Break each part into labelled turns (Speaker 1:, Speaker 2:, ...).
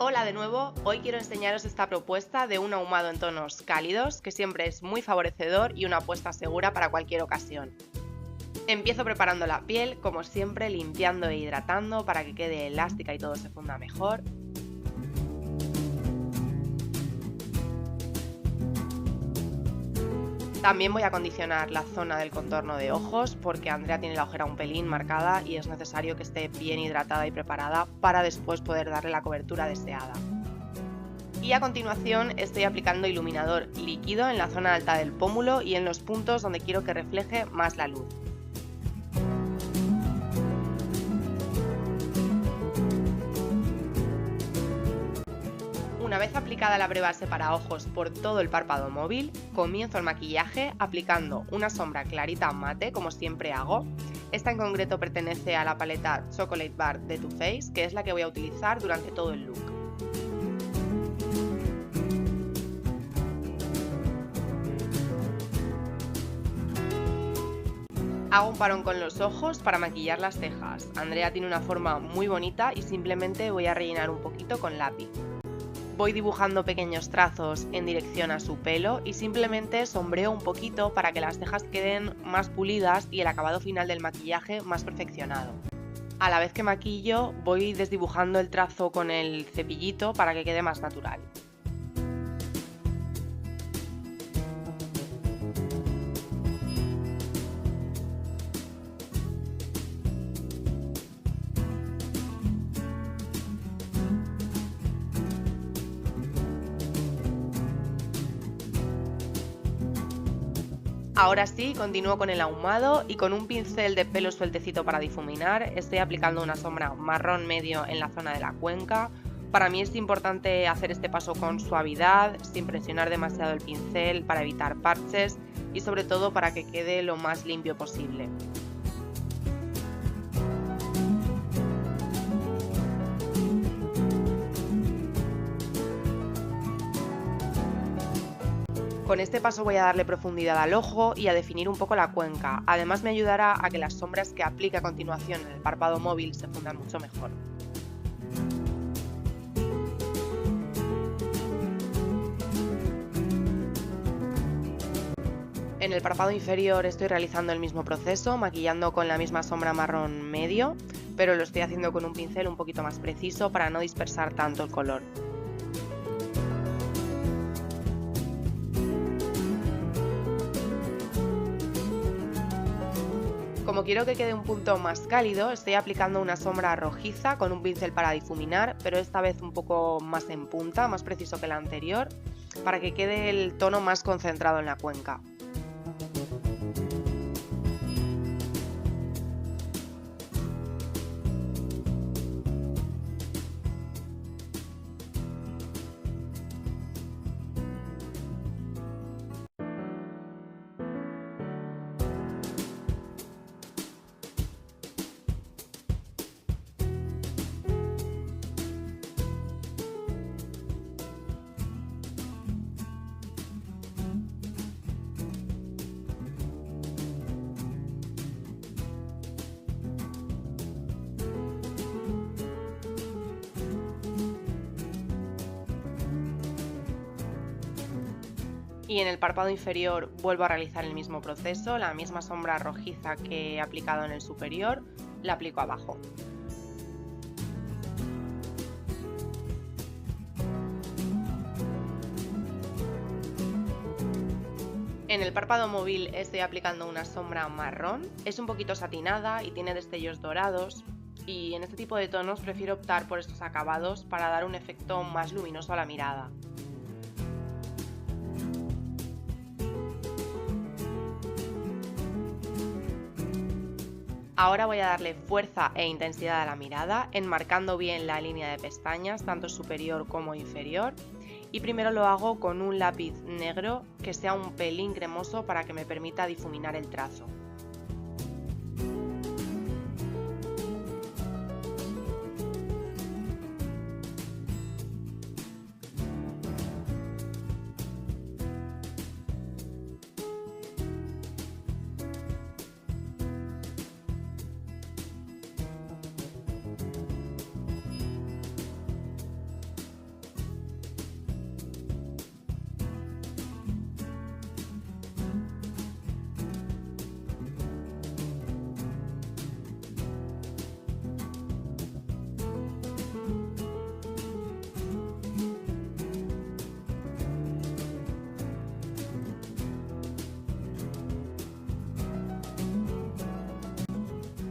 Speaker 1: Hola de nuevo, hoy quiero enseñaros esta propuesta de un ahumado en tonos cálidos que siempre es muy favorecedor y una apuesta segura para cualquier ocasión. Empiezo preparando la piel, como siempre limpiando e hidratando para que quede elástica y todo se funda mejor. También voy a acondicionar la zona del contorno de ojos porque Andrea tiene la ojera un pelín marcada y es necesario que esté bien hidratada y preparada para después poder darle la cobertura deseada. Y a continuación estoy aplicando iluminador líquido en la zona alta del pómulo y en los puntos donde quiero que refleje más la luz. Una vez aplicada la prebase para ojos por todo el párpado móvil, comienzo el maquillaje aplicando una sombra clarita mate, como siempre hago. Esta en concreto pertenece a la paleta Chocolate Bar de Too Faced, que es la que voy a utilizar durante todo el look. Hago un parón con los ojos para maquillar las cejas. Andrea tiene una forma muy bonita y simplemente voy a rellenar un poquito con lápiz. Voy dibujando pequeños trazos en dirección a su pelo y simplemente sombreo un poquito para que las cejas queden más pulidas y el acabado final del maquillaje más perfeccionado. A la vez que maquillo, voy desdibujando el trazo con el cepillito para que quede más natural. Ahora sí, continúo con el ahumado y con un pincel de pelo sueltecito para difuminar estoy aplicando una sombra marrón medio en la zona de la cuenca. Para mí es importante hacer este paso con suavidad, sin presionar demasiado el pincel para evitar parches y sobre todo para que quede lo más limpio posible. Con este paso voy a darle profundidad al ojo y a definir un poco la cuenca. Además me ayudará a que las sombras que aplique a continuación en el párpado móvil se fundan mucho mejor. En el párpado inferior estoy realizando el mismo proceso, maquillando con la misma sombra marrón medio, pero lo estoy haciendo con un pincel un poquito más preciso para no dispersar tanto el color. Como quiero que quede un punto más cálido, estoy aplicando una sombra rojiza con un pincel para difuminar, pero esta vez un poco más en punta, más preciso que la anterior, para que quede el tono más concentrado en la cuenca. Y en el párpado inferior vuelvo a realizar el mismo proceso, la misma sombra rojiza que he aplicado en el superior, la aplico abajo. En el párpado móvil estoy aplicando una sombra marrón, es un poquito satinada y tiene destellos dorados, y en este tipo de tonos prefiero optar por estos acabados para dar un efecto más luminoso a la mirada. Ahora voy a darle fuerza e intensidad a la mirada, enmarcando bien la línea de pestañas, tanto superior como inferior. Y primero lo hago con un lápiz negro que sea un pelín cremoso para que me permita difuminar el trazo.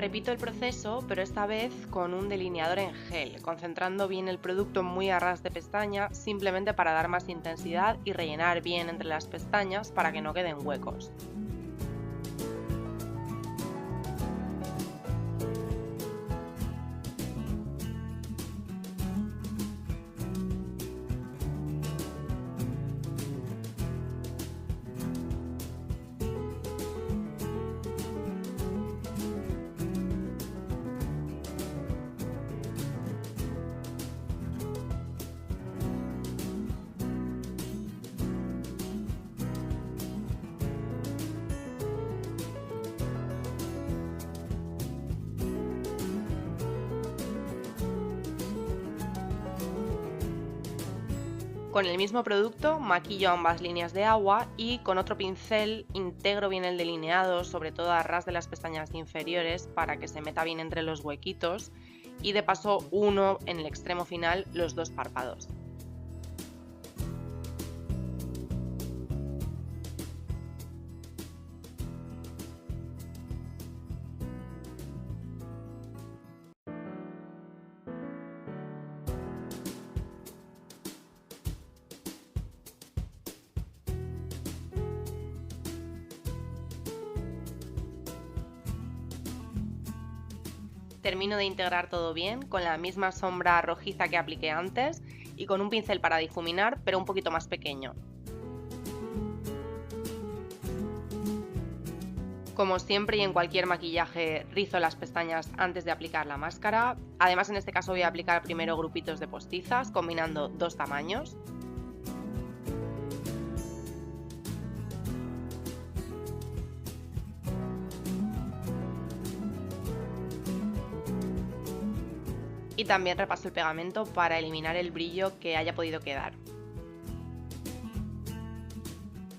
Speaker 1: Repito el proceso, pero esta vez con un delineador en gel, concentrando bien el producto muy a ras de pestaña, simplemente para dar más intensidad y rellenar bien entre las pestañas para que no queden huecos. Con el mismo producto maquillo ambas líneas de agua y con otro pincel integro bien el delineado, sobre todo a ras de las pestañas inferiores para que se meta bien entre los huequitos y de paso uno en el extremo final los dos párpados. Termino de integrar todo bien con la misma sombra rojiza que apliqué antes y con un pincel para difuminar, pero un poquito más pequeño. Como siempre y en cualquier maquillaje, rizo las pestañas antes de aplicar la máscara. Además, en este caso voy a aplicar primero grupitos de postizas, combinando dos tamaños. Y también repaso el pegamento para eliminar el brillo que haya podido quedar.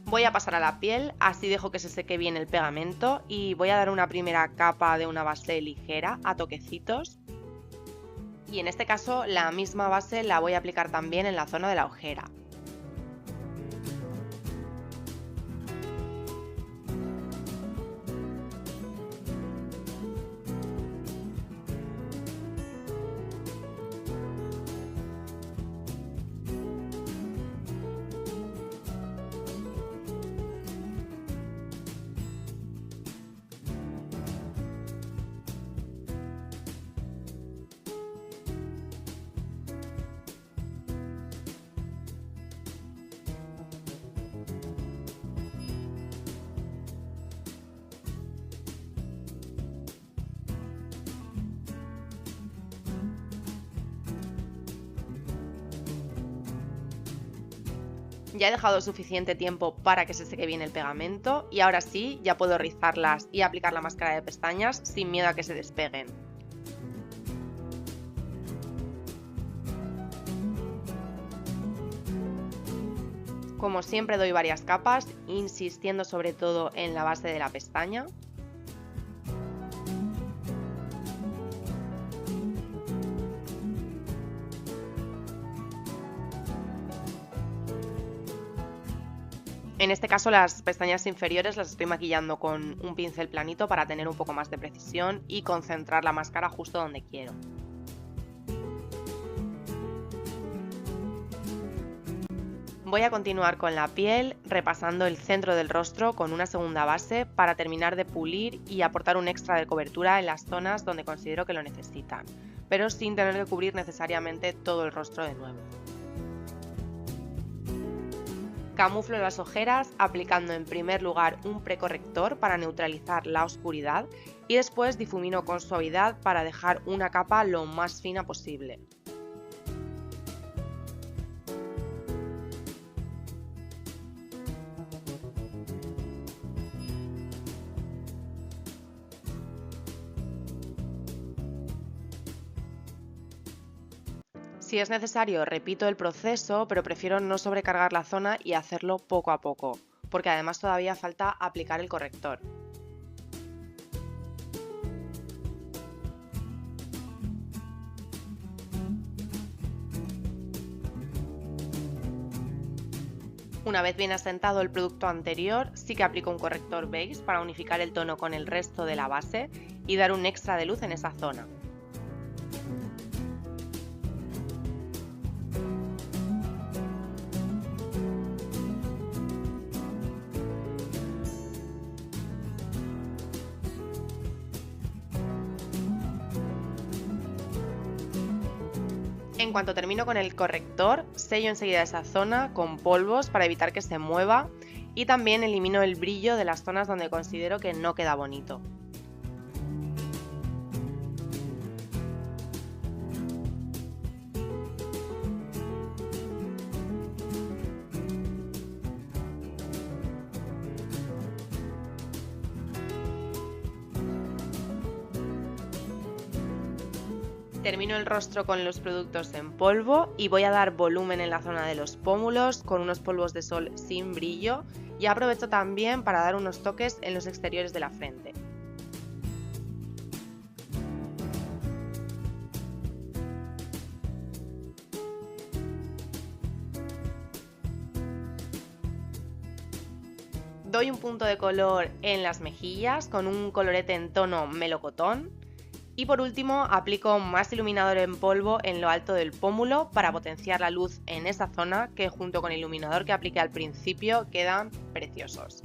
Speaker 1: Voy a pasar a la piel, así dejo que se seque bien el pegamento y voy a dar una primera capa de una base ligera a toquecitos. Y en este caso la misma base la voy a aplicar también en la zona de la ojera. Ya he dejado suficiente tiempo para que se seque bien el pegamento y ahora sí, ya puedo rizarlas y aplicar la máscara de pestañas sin miedo a que se despeguen. Como siempre doy varias capas, insistiendo sobre todo en la base de la pestaña. En este caso las pestañas inferiores las estoy maquillando con un pincel planito para tener un poco más de precisión y concentrar la máscara justo donde quiero. Voy a continuar con la piel, repasando el centro del rostro con una segunda base para terminar de pulir y aportar un extra de cobertura en las zonas donde considero que lo necesitan, pero sin tener que cubrir necesariamente todo el rostro de nuevo. Camuflo las ojeras aplicando en primer lugar un precorrector para neutralizar la oscuridad y después difumino con suavidad para dejar una capa lo más fina posible. Si es necesario, repito el proceso, pero prefiero no sobrecargar la zona y hacerlo poco a poco, porque además todavía falta aplicar el corrector. Una vez bien asentado el producto anterior, sí que aplico un corrector base para unificar el tono con el resto de la base y dar un extra de luz en esa zona. En cuanto termino con el corrector, sello enseguida esa zona con polvos para evitar que se mueva y también elimino el brillo de las zonas donde considero que no queda bonito. Termino el rostro con los productos en polvo y voy a dar volumen en la zona de los pómulos con unos polvos de sol sin brillo y aprovecho también para dar unos toques en los exteriores de la frente. Doy un punto de color en las mejillas con un colorete en tono melocotón. Y por último aplico más iluminador en polvo en lo alto del pómulo para potenciar la luz en esa zona que junto con el iluminador que apliqué al principio quedan preciosos.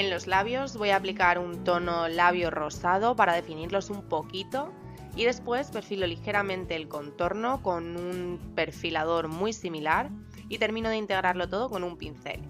Speaker 1: En los labios voy a aplicar un tono labio rosado para definirlos un poquito y después perfilo ligeramente el contorno con un perfilador muy similar y termino de integrarlo todo con un pincel.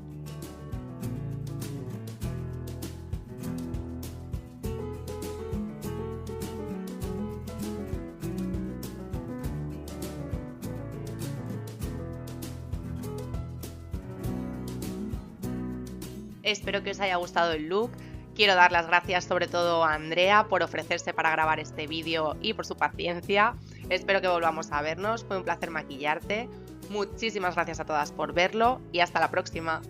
Speaker 1: Espero que os haya gustado el look. Quiero dar las gracias sobre todo a Andrea por ofrecerse para grabar este vídeo y por su paciencia. Espero que volvamos a vernos, fue un placer maquillarte. Muchísimas gracias a todas por verlo y hasta la próxima.